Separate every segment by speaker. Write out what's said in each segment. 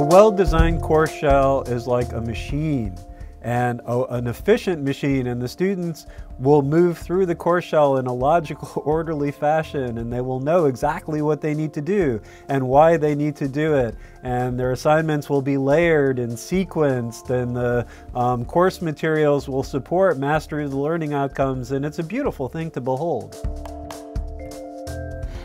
Speaker 1: well-designed course shell is like a machine, and an efficient machine, and the students will move through the course shell in a logical, orderly fashion, and they will know exactly what they need to do and why they need to do it, and their assignments will be layered and sequenced, and the course materials will support mastery of the learning outcomes, and it's a beautiful thing to behold.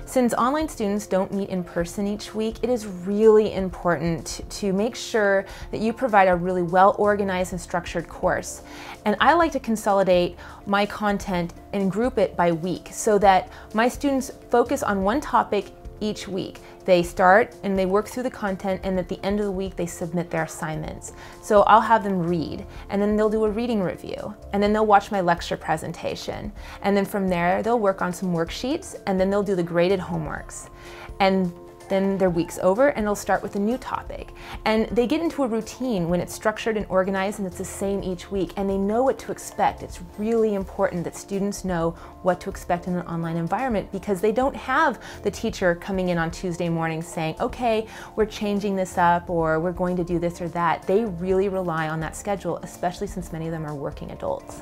Speaker 2: Since online students don't meet in person each week, it is really important to make sure that you provide a really well-organized and structured course. And I like to consolidate my content and group it by week so that my students focus on one topic each week. They start and they work through the content, and at the end of the week they submit their assignments. So I'll have them read, and then they'll do a reading review, and then they'll watch my lecture presentation, and then from there they'll work on some worksheets, and then they'll do the graded homeworks. And then their week's over and they'll start with a new topic. And they get into a routine when it's structured and organized and it's the same each week, and they know what to expect. It's really important that students know what to expect in an online environment, because they don't have the teacher coming in on Tuesday morning saying, okay, we're changing this up, or we're going to do this or that. They really rely on that schedule, especially since many of them are working adults.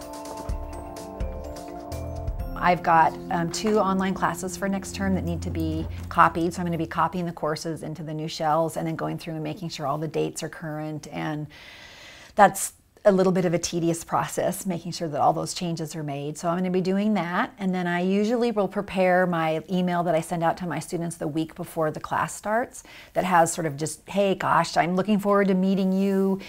Speaker 3: I've got 2 online classes for next term that need to be copied, so I'm going to be copying the courses into the new shells and then going through and making sure all the dates are current, and that's a little bit of a tedious process, making sure that all those changes are made. So I'm going to be doing that, and then I usually will prepare my email that I send out to my students the week before the class starts that has sort of just, hey, gosh, I'm looking forward to meeting you.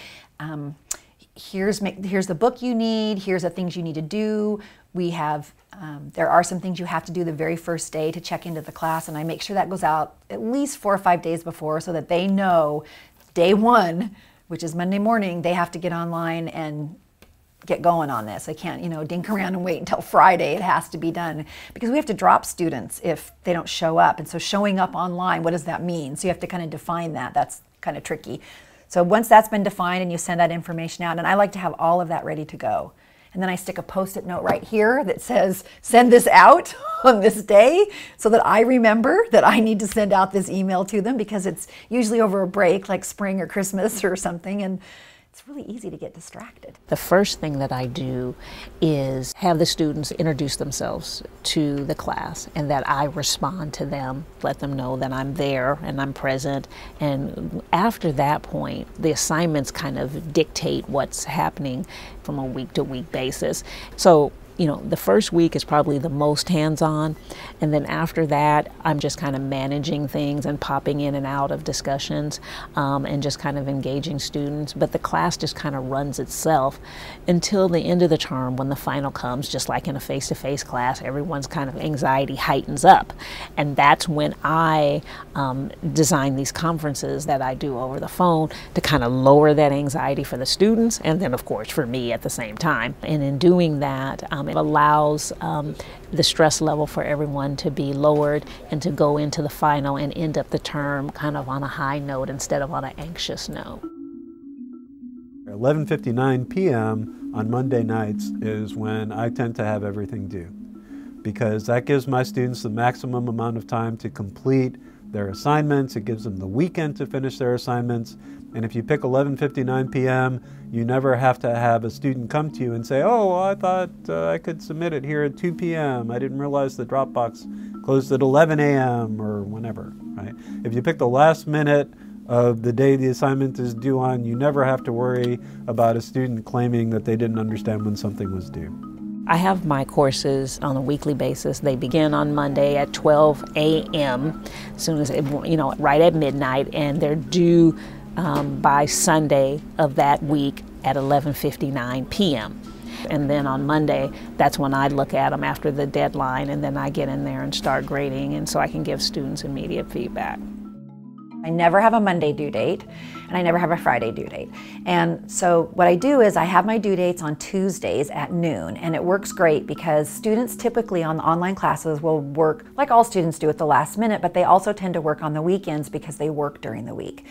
Speaker 3: Here's the book you need, here's the things you need to do. We have, there are some things you have to do the very first day to check into the class, and I make sure that goes out at least 4 or 5 days before so that they know day 1, which is Monday morning, they have to get online and get going on this. They can't, dink around and wait until Friday. It has to be done because we have to drop students if they don't show up. And so showing up online, what does that mean? So you have to kind of define that. That's kind of tricky. So once that's been defined and you send that information out, and I like to have all of that ready to go. And then I stick a Post-it note right here that says, send this out on this day, so that I remember that I need to send out this email to them, because it's usually over a break like spring or Christmas or something, and it's really easy to get distracted.
Speaker 4: The first thing that I do is have the students introduce themselves to the class, and that I respond to them, let them know that I'm there and I'm present. And after that point, the assignments kind of dictate what's happening from a week-to-week basis. So, the first week is probably the most hands-on, and then after that I'm just kind of managing things and popping in and out of discussions and just kind of engaging students. But the class just kind of runs itself until the end of the term, when the final comes. Just like in a face-to-face class, everyone's kind of anxiety heightens up, and that's when I design these conferences that I do over the phone to kind of lower that anxiety for the students, and then of course for me at the same time. And in doing that, it allows the stress level for everyone to be lowered and to go into the final and end up the term kind of on a high note instead of on an anxious note.
Speaker 1: 11:59 p.m. on Monday nights is when I tend to have everything due, because that gives my students the maximum amount of time to complete their assignments. It gives them the weekend to finish their assignments. And if you pick 11:59 p.m., you never have to have a student come to you and say, oh, well, I thought I could submit it here at 2 p.m. I didn't realize the Dropbox closed at 11 a.m. or whenever, right? If you pick the last minute of the day the assignment is due on, you never have to worry about a student claiming that they didn't understand when something was due.
Speaker 4: I have my courses on a weekly basis. They begin on Monday at 12 a.m. as soon as, right at midnight, and they're due by Sunday of that week at 11:59 p.m. And then on Monday, that's when I look at them after the deadline, and then I get in there and start grading, and so I can give students immediate feedback.
Speaker 3: I never have a Monday due date, and I never have a Friday due date. And so what I do is I have my due dates on Tuesdays at noon, and it works great because students typically on the online classes will work, like all students do, at the last minute, but they also tend to work on the weekends because they work during the week.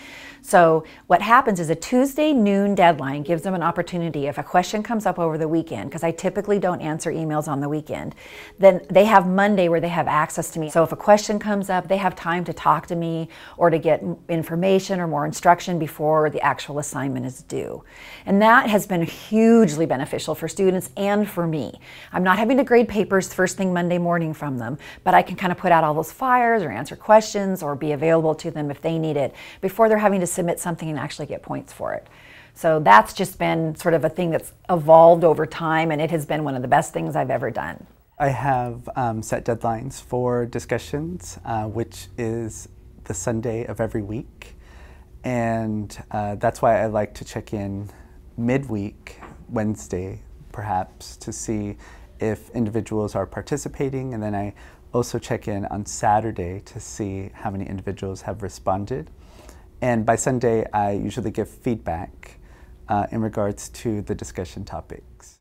Speaker 3: So what happens is a Tuesday noon deadline gives them an opportunity. If a question comes up over the weekend, because I typically don't answer emails on the weekend, then they have Monday where they have access to me. So if a question comes up, they have time to talk to me or to get get information or more instruction before the actual assignment is due. And that has been hugely beneficial for students and for me. I'm not having to grade papers first thing Monday morning from them, but I can kind of put out all those fires or answer questions or be available to them if they need it before they're having to submit something and actually get points for it. So that's just been sort of a thing that's evolved over time, and it has been one of the best things I've ever done.
Speaker 5: I have set deadlines for discussions, which is the Sunday of every week. And that's why I like to check in midweek, Wednesday perhaps, to see if individuals are participating. And then I also check in on Saturday to see how many individuals have responded. And by Sunday, I usually give feedback in regards to the discussion topics.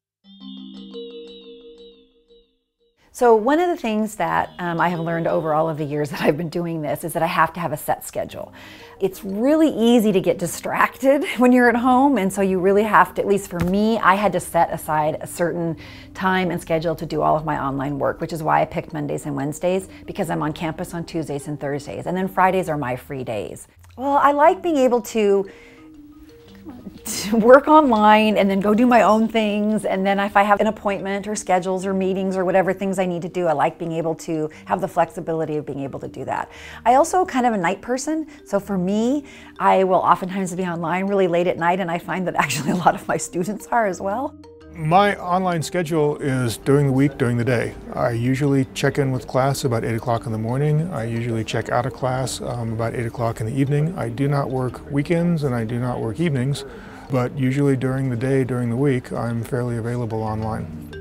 Speaker 3: So one of the things that I have learned over all of the years that I've been doing this is that I have to have a set schedule. It's really easy to get distracted when you're at home, and so you really have to, at least for me, I had to set aside a certain time and schedule to do all of my online work, which is why I picked Mondays and Wednesdays, because I'm on campus on Tuesdays and Thursdays, and then Fridays are my free days. Well, I like being able to work online and then go do my own things, and then if I have an appointment or schedules or meetings or whatever things I need to do, I like being able to have the flexibility of being able to do that. I also kind of a night person, so for me, I will oftentimes be online really late at night, and I find that actually a lot of my students are as well.
Speaker 6: My online schedule is during the week, during the day. I usually check in with class about 8 o'clock in the morning. I usually check out of class about 8 o'clock in the evening. I do not work weekends and I do not work evenings, but usually during the day, during the week, I'm fairly available online.